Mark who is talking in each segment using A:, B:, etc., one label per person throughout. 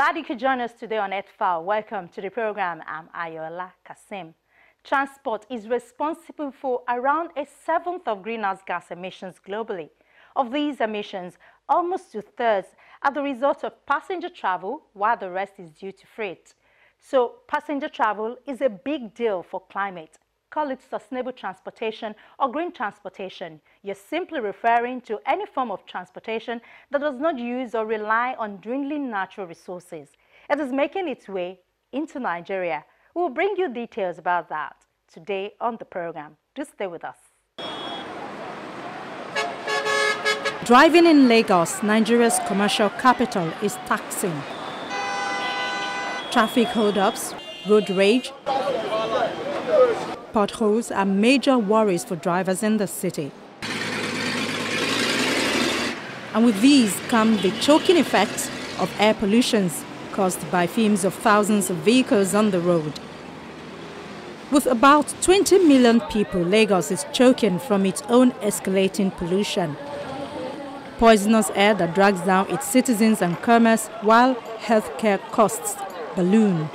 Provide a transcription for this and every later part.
A: Glad you could join us today on Earthfile. Welcome to the program. I'm Ayola Kasim. Transport is responsible for around a seventh of greenhouse gas emissions globally. Of these emissions, almost two-thirds are the result of passenger travel, while the rest is due to freight. So passenger travel is a big deal for climate. Call it sustainable transportation or green transportation. You're simply referring to any form of transportation that does not use or rely on dwindling natural resources. It is making its way into Nigeria. We'll bring you details about that today on the program. Do stay with us. Driving in Lagos, Nigeria's commercial capital, is taxing. Traffic holdups, road rage, potholes are major worries for drivers in the city. And with these come the choking effects of air pollution caused by fumes of thousands of vehicles on the road. With about 20 million people, Lagos is choking from its own escalating pollution. Poisonous air that drags down its citizens and commerce while healthcare costs balloon.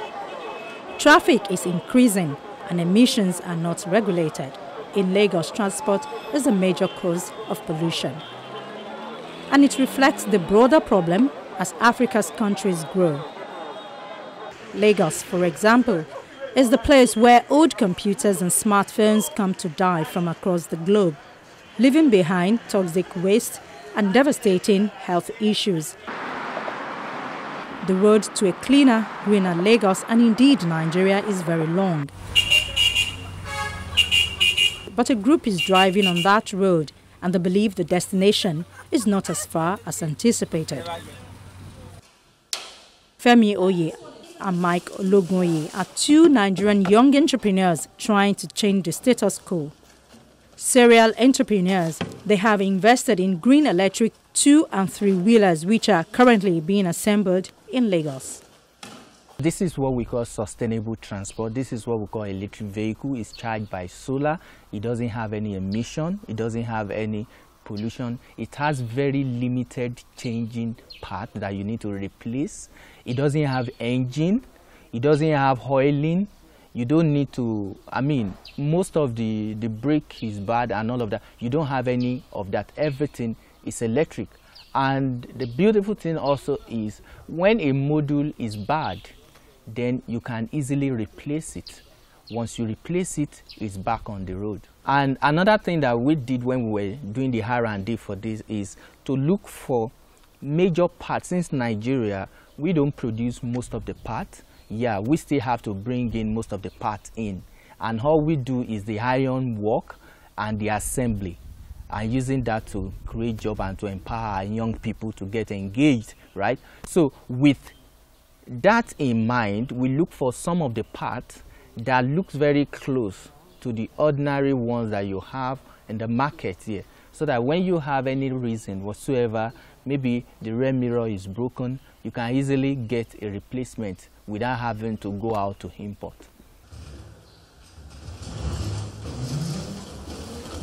A: Traffic is increasing and emissions are not regulated. In Lagos, transport is a major cause of pollution. And it reflects the broader problem as Africa's countries grow. Lagos, for example, is the place where old computers and smartphones come to die from across the globe, leaving behind toxic waste and devastating health issues. The road to a cleaner, greener Lagos and indeed Nigeria is very long. But a group is driving on that road and they believe the destination is not as far as anticipated. Femi Oye and Mike Ologunye are two Nigerian young entrepreneurs trying to change the status quo. Serial entrepreneurs, they have invested in green electric 2- and 3-wheelers which are currently being assembled in Lagos.
B: This is what we call sustainable transport. This is what we call electric vehicle. It's charged by solar. It doesn't have any emission. It doesn't have any pollution. It has very limited changing part that you need to replace. It doesn't have engine. It doesn't have oiling. You don't need to, most of the brake is bad and all of that. You don't have any of that. Everything is electric. And the beautiful thing also is when a module is bad, then you can easily replace it. Once you replace it, it's back on the road. And another thing that we did when we were doing the R&D for this is to look for major parts. Since Nigeria, we don't produce most of the parts. Yeah, we still have to bring in most of the parts in. And all we do is the iron work and the assembly. And using that to create jobs and to empower young people to get engaged, right? So with that in mind, we look for some of the parts that looks very close to the ordinary ones that you have in the market here, so that when you have any reason whatsoever, maybe the rear mirror is broken, you can easily get a replacement without having to go out to import.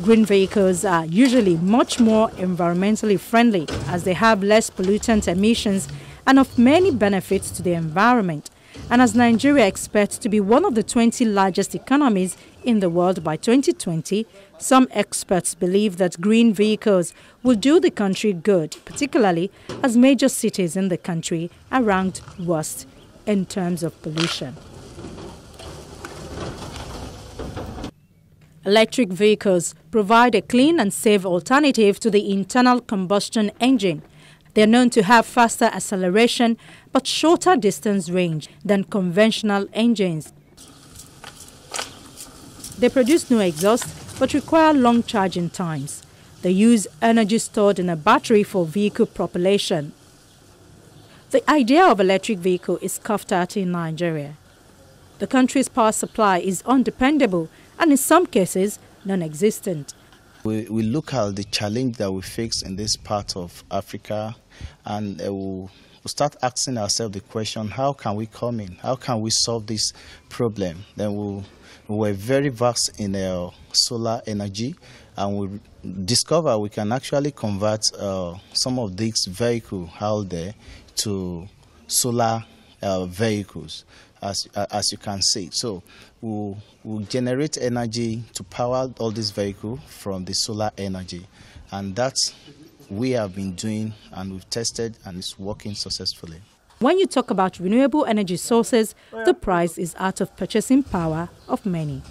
A: Green vehicles are usually much more environmentally friendly as they have less pollutant emissions and of many benefits to the environment. And as Nigeria expects to be one of the 20 largest economies in the world by 2020, some experts believe that green vehicles will do the country good, particularly as major cities in the country are ranked worst in terms of pollution. Electric vehicles provide a clean and safe alternative to the internal combustion engine. They are known to have faster acceleration but shorter distance range than conventional engines. They produce no exhaust but require long charging times. They use energy stored in a battery for vehicle propulsion. The idea of electric vehicle is scoffed at in Nigeria. The country's power supply is undependable and in some cases non-existent.
C: We look at the challenge that we face in this part of Africa, and we'll start asking ourselves the question, how can we come in? How can we solve this problem? Then we're very vast in solar energy, and we discover we can actually convert some of these vehicles out there to solar vehicles, as you can see. So we'll generate energy to power all these vehicles from the solar energy, and that's we have been doing, and we've tested, and it's working successfully.
A: When you talk about renewable energy sources, the price is out of purchasing power of many.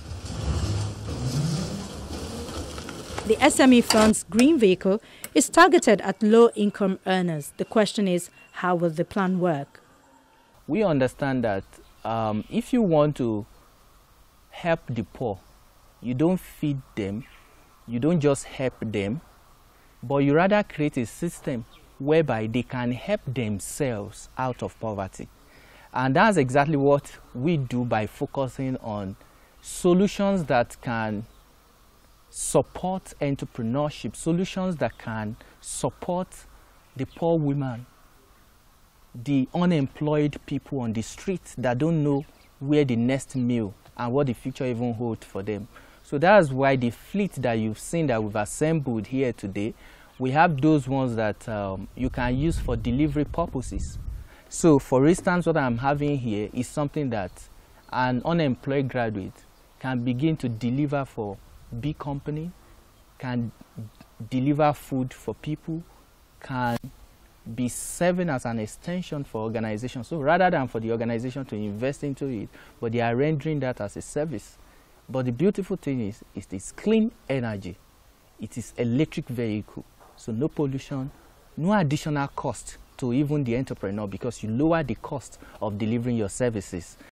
A: The SME Fund's green vehicle is targeted at low-income earners. The question is, how will the plan work?
B: We understand that if you want to help the poor, you don't feed them, you don't just help them, but you rather create a system whereby they can help themselves out of poverty. And that's exactly what we do by focusing on solutions that can support entrepreneurship, solutions that can support the poor women, the unemployed people on the streets that don't know where the next meal and what the future even holds for them. So that's why the fleet that you've seen that we've assembled here today, we have those ones that you can use for delivery purposes. So for instance, what I'm having here is something that an unemployed graduate can begin to deliver for big company, can deliver food for people, can be serving as an extension for organizations. So rather than for the organization to invest into it, but they are rendering that as a service. But the beautiful thing is it's clean energy. It is electric vehicle. So no pollution, no additional cost to even the entrepreneur, because you lower the cost of delivering your services.